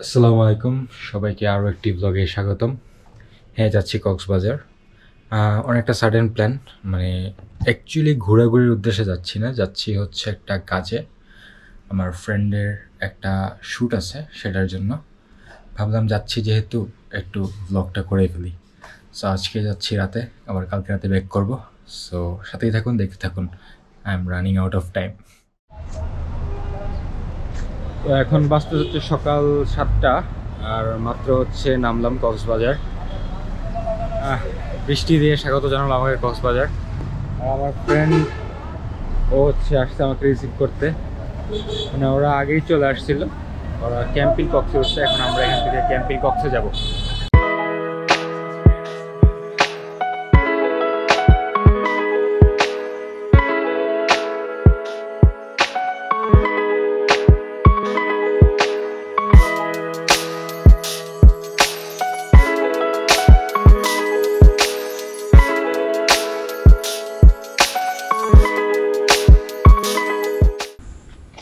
আসসালামু আলাইকুম সবাইকে আরও একটি ব্লগে স্বাগতম। হ্যাঁ, যাচ্ছি কক্সবাজার। অনেকটা সাডেন প্ল্যান, মানে অ্যাকচুয়ালি ঘোরাঘুরির উদ্দেশ্যে যাচ্ছি না, যাচ্ছি হচ্ছে একটা কাজে। আমার ফ্রেন্ডের একটা শ্যুট আছে, সেটার জন্য ভাবলাম যাচ্ছি যেহেতু একটু ব্লগটা করে ফেলি। সো আজকে যাচ্ছি রাতে, আবার কালকে রাতে ব্যাক করব। সো সাথেই থাকুন, দেখতে থাকুন। I am running out of time. তো এখন বাজতে হচ্ছে সকাল 7টা, আর মাত্র হচ্ছে নামলাম কক্সবাজার। বৃষ্টি দিয়ে স্বাগত জানালো আমাকে কক্সবাজার। আর আমার ফ্রেন্ড ও হচ্ছে আসছে আমাকে রিসিভ করতে, মানে ওরা আগেই চলে আসছিল। ওরা ক্যাম্পিং কক্সে উঠছে, এখন আমরা এখান থেকে ক্যাম্পিং কক্সে যাব।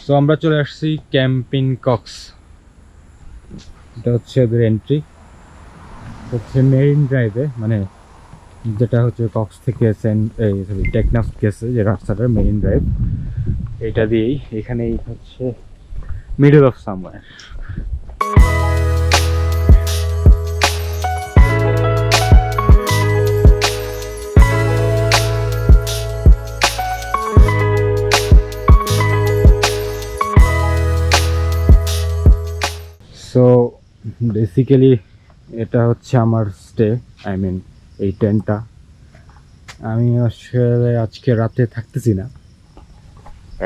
তো আমরা চলে আসছি ক্যাম্পিং কক্স। এটা হচ্ছে ওদের এন্ট্রি, হচ্ছে মেরিন ড্রাইভে, মানে যেটা হচ্ছে কক্স থেকে টেকনাফ গেছে যে রাস্তাটা মেরিন ড্রাইভ, এটা দিয়েই এখানেই হচ্ছে middle of somewhere. So basically এটা হচ্ছে আমার স্টে, আই মিন এই টেন্টটা। আমি আসলে আজকে রাতে থাকতেছি না,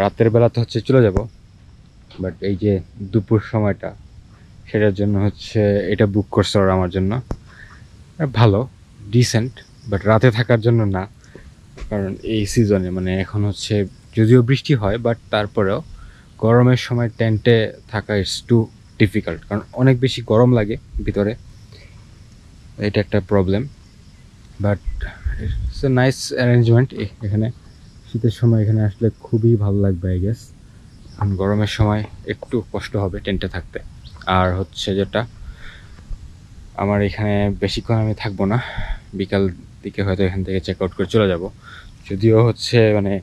রাতের বেলাতে হচ্ছে চলে যাব, বাট এই যে দুপুর সময়টা, সেটার জন্য হচ্ছে এটা বুক করছে ওরা আমার জন্য। ভালো, ডিসেন্ট, বাট রাতে থাকার জন্য না। কারণ এই সিজনে, মানে এখন হচ্ছে যদিও বৃষ্টি হয়, বাট তারপরেও গরমের সময় টেন্টে থাকা ইটস টু ডিফিকাল্ট, কারণ অনেক বেশি গরম লাগে ভিতরে, এটা একটা problem. But it's a nice arrangement. এখানে শীতের সময় এখানে আসলে খুবই ভালো লাগবে আই গেস। কারণ গরমের সময় একটু কষ্ট হবে টেন্টে থাকতে। আর হচ্ছে যেটা, আমার এখানে বেশিক্ষণ আমি থাকবো না, বিকাল দিকে হয়তো এখান থেকে চেক আউট করে চলে যাব। যদিও হচ্ছে মানে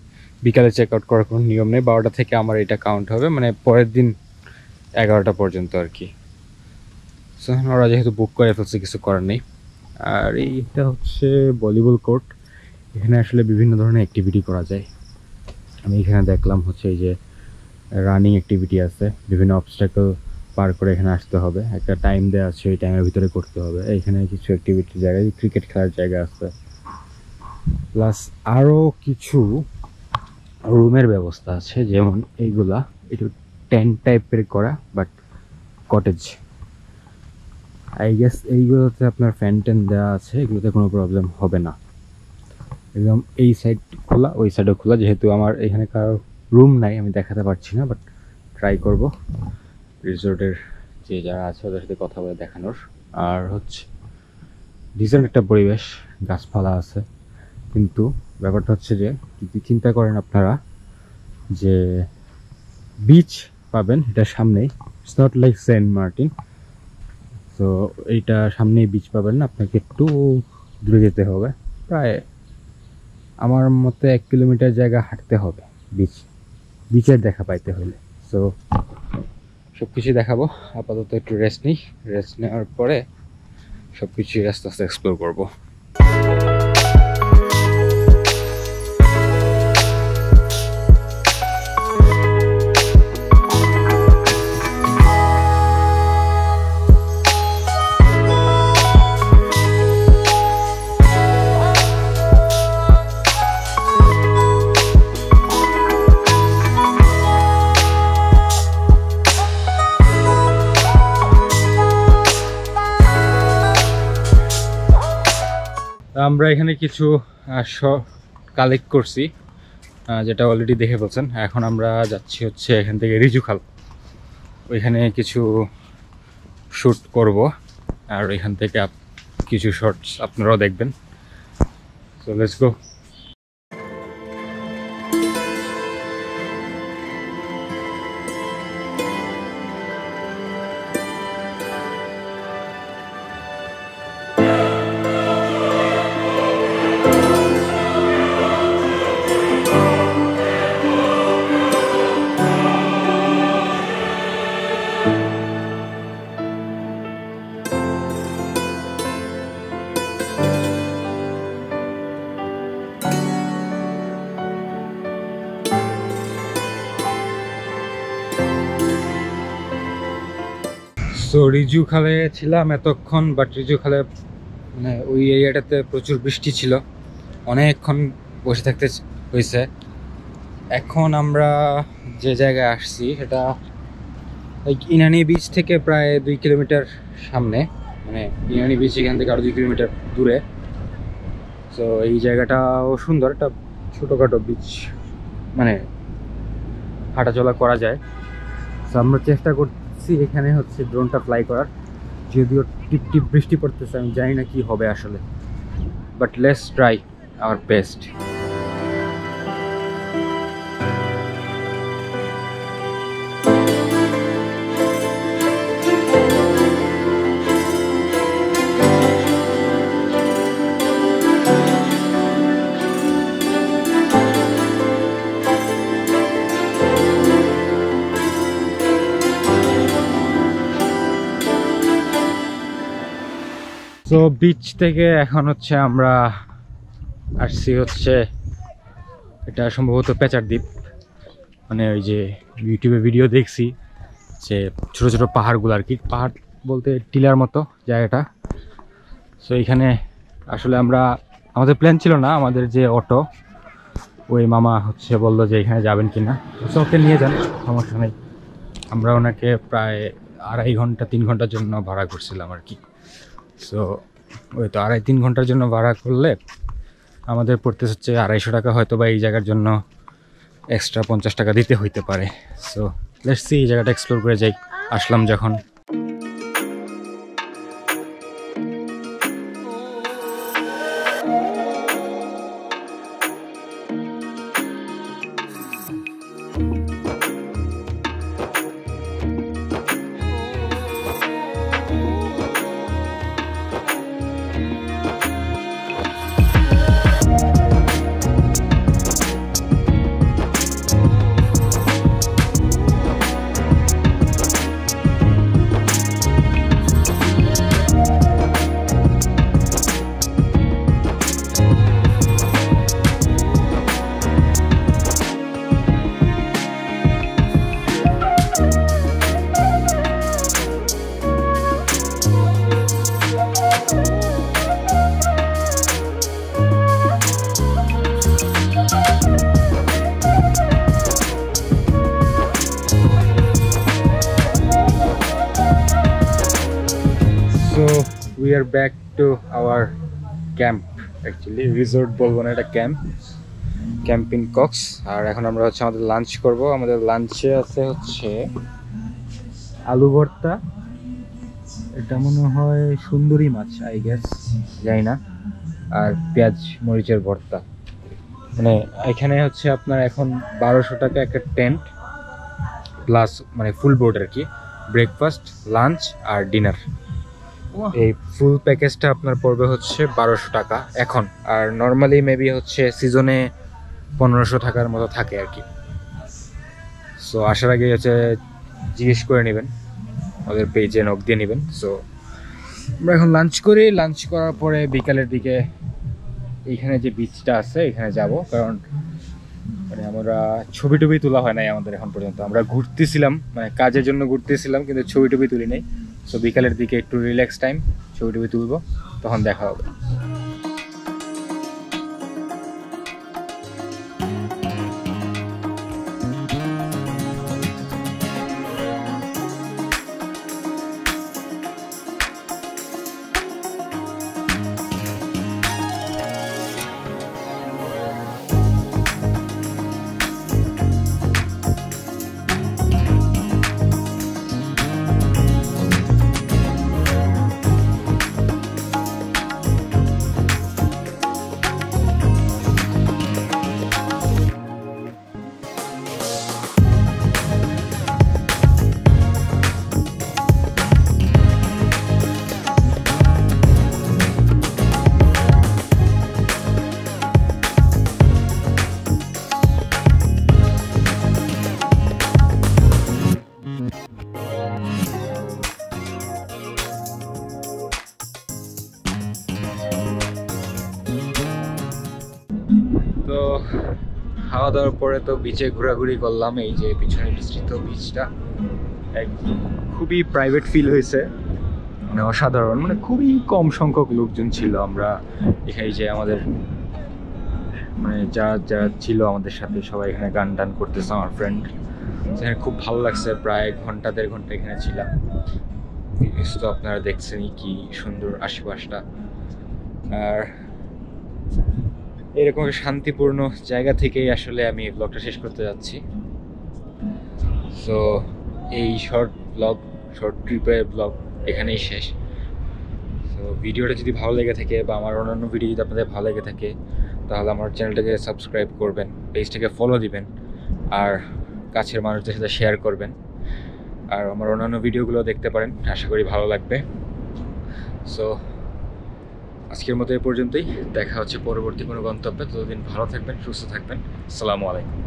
বিকালে চেক আউট করার কোনো নিয়ম নেই, 12টা থেকে আমার এটা কাউন্ট হবে, মানে পরের দিন 11টা পর্যন্ত আর কি। সো ওরা যেহেতু বুক করে ফেলছে, কিছু করার নেই। আর এইটা হচ্ছে ভলিবল কোর্ট, এখানে আসলে বিভিন্ন ধরনের অ্যাক্টিভিটি করা যায়। আমি এখানে দেখলাম হচ্ছে এই যে রানিং অ্যাক্টিভিটি আছে, বিভিন্ন অবস্ট্যাকল পার করে এখানে আসতে হবে, একটা টাইম দেওয়া আছে, এই টাইমের ভিতরে করতে হবে। এখানে কিছু অ্যাক্টিভিটির জায়গায় ক্রিকেট খেলার জায়গা আছে, প্লাস আরও কিছু রুমের ব্যবস্থা আছে, যেমন এইগুলা একটু টেন্ট টাইপের করা, বাট কটেজ। আই গেস এইগুলোতে আপনার ফ্যান ট্যান দেওয়া আছে, এগুলোতে কোনো প্রবলেম হবে না। একদম এই সাইড খোলা, ওই সাইডও খোলা। যেহেতু আমার এখানে কারো রুম নাই, আমি দেখাতে পারছি না, বাট ট্রাই করব রিসোর্টের যে যারা আছে ওদের সাথে কথা বলে দেখানোর। আর হচ্ছে ডিসেন্ট একটা পরিবেশ, গাছপালা আছে, কিন্তু ব্যাপারটা হচ্ছে যে যদি চিন্তা করেন আপনারা যে বিচ পাবেন এটা সামনেই, it's not like Saint Martin. তো এইটা সামনেই বিচ পাবেন না, আপনাকে একটু দূরে যেতে হবে, প্রায় আমার মতে 1 কিলোমিটার জায়গা হাঁটতে হবে বিচের দেখা পাইতে হলে। সো সব কিছুই দেখাবো, আপাতত একটু রেস্ট নিই, রেস্ট নেওয়ার পরে সব কিছুই আস্তে আস্তে এক্সপ্লোর করবো। আমরা এখানে কিছু কালেক্ট করছি, যেটা অলরেডি দেখে বলছেন। এখন আমরা যাচ্ছি হচ্ছে এখান থেকে রিজুখাল, ওইখানে কিছু শ্যুট করব, আর এখান থেকে কিছু শর্টস আপনারাও দেখবেন। So let's go. So Riju খালে ছিলাম এতক্ষণ, বাট রিজু খালে মানে ওই এরিয়াটাতে প্রচুর বৃষ্টি ছিল, অনেকক্ষণ বসে থাকতে হয়েছে। এখন আমরা যে জায়গায় আসছি সেটা ইনানি বিচ থেকে প্রায় 2 কিলোমিটার সামনে, মানে ইনানি বিচ এখান থেকে আরো 2 কিলোমিটার দূরে। সো এই জায়গাটাও সুন্দর, একটা ছোটোখাটো বিচ, মানে হাঁটাচলা করা যায়। সো আমরা চেষ্টা করছি এখানে হচ্ছে ড্রোনটা ফ্লাই করার, যদিও টিপ টিপ বৃষ্টি পড়তেছে, আমি জানি না কি হবে আসলে, but let's try our best. তো বিচ থেকে এখন হচ্ছে আমরা আসছি হচ্ছে, এটা সম্ভবত পেচার দ্বীপ, মানে ওই যে ইউটিউবে ভিডিও দেখছি যে ছোট ছোট পাহাড়গুলো আর কি, পাহাড় বলতে টিলার মতো জায়গাটা। সো এখানে আসলে আমাদের প্ল্যান ছিল না, আমাদের যে অটো ওই মামা হচ্ছে বললো যে এখানে যাবেন কিনা, তো ওকে নিয়ে যান, সমস্যা নেই। আমরা ওনাকে প্রায় 2.5 ঘন্টা 3 ঘন্টার জন্য ভাড়া করছিলাম আর কি। সো ওই তো 2.5-3 ঘন্টার জন্য ভাড়া করলে আমাদের পড়তে হচ্ছে 250 টাকা, হয়তো বা এই জায়গার জন্য এক্সট্রা 50 টাকা দিতে হইতে পারে। সো লেটস সি, এই জায়গাটা এক্সপ্লোর করে যাই আসলাম যখন। So we are back to our camp, actually resort বলবো না, এটা ক্যাম্প ইন কক্স। আর এখন আমরা হচ্ছে আমাদের লাঞ্চ করব। আমাদের লাঞ্চে আছে হচ্ছে আলু ভর্তা, এটা মনে হয় সুন্দরী মাছ আই গেস, জানি না, আর পেঁয়াজ মরিচের ভর্তা। মানে এখানে হচ্ছে আপনার এখন 1200 টাকা একটা টেন্ট প্লাস মানে ফুল বোর্ড আর কি, ব্রেকফাস্ট, লাঞ্চ আর ডিনার। এই ফুল প্যাকেজটা আপনার পড়বে হচ্ছে 1200 টাকা এখন, আর নর্মালি মেবি হচ্ছে সিজনে 1500 টাকার মতো থাকে আর কি। সো আসার আগে হচ্ছে জিজ্ঞেস করে নেবেন, ওদের পেজে নক দিয়ে নেবেন। সো আমরা এখন লাঞ্চ করি, লাঞ্চ করার পরে বিকালের দিকে এইখানে যে বিচটা আছে এখানে যাব, কারণ মানে আমরা ছবি টবি তোলা হয় নাই আমাদের এখন পর্যন্ত। আমরা ঘুরতেছিলাম, মানে কাজের জন্য ঘুরতেছিলাম, কিন্তু ছবি টবি তুলি নাই। সো বিকালের দিকে একটু রিল্যাক্স টাইম, ছবি টবি তুলবো, তখন দেখা হবে। খাওয়া দাওয়ার পরে তো বিচে ঘোরাঘুরি করলাম, এই যে পিছনে বিস্তৃত বিচটা খুবই প্রাইভেট ফিল হয়েছে, মানে অসাধারণ, মানে খুবই কম সংখ্যক লোকজন ছিল। আমরা এখানে যে আমাদের মানে যারা ছিল আমাদের সাথে সবাই এখানে গান টান করতেছে, আমার ফ্রেন্ড, এখানে খুব ভালো লাগছে। প্রায় ঘন্টা দেড় ঘন্টা এখানে ছিলাম। তো আপনারা দেখছেনই কি সুন্দর আশেপাশটা, আর এরকম একটা শান্তিপূর্ণ জায়গা থেকেই আসলে আমি ব্লগটা শেষ করতে যাচ্ছি। সো এই শর্ট ট্রিপের ব্লগ এখানেই শেষ। তো ভিডিওটা যদি ভালো লেগে থাকে বা আমার অন্যান্য ভিডিও যদি আপনাদের ভালো লেগে থাকে, তাহলে আমার চ্যানেলটাকে সাবস্ক্রাইব করবেন, পেজটাকে ফলো দিবেন, আর কাছের মানুষদের সাথে শেয়ার করবেন। আর আমার অন্যান্য ভিডিওগুলো দেখতে পারেন, আশা করি ভালো লাগবে। সো আজকের মতো এ পর্যন্তই, দেখা হচ্ছে পরবর্তী কোনো গন্তব্যে। ততদিন ভালো থাকবেন, সুস্থ থাকবেন। আসসালামু আলাইকুম।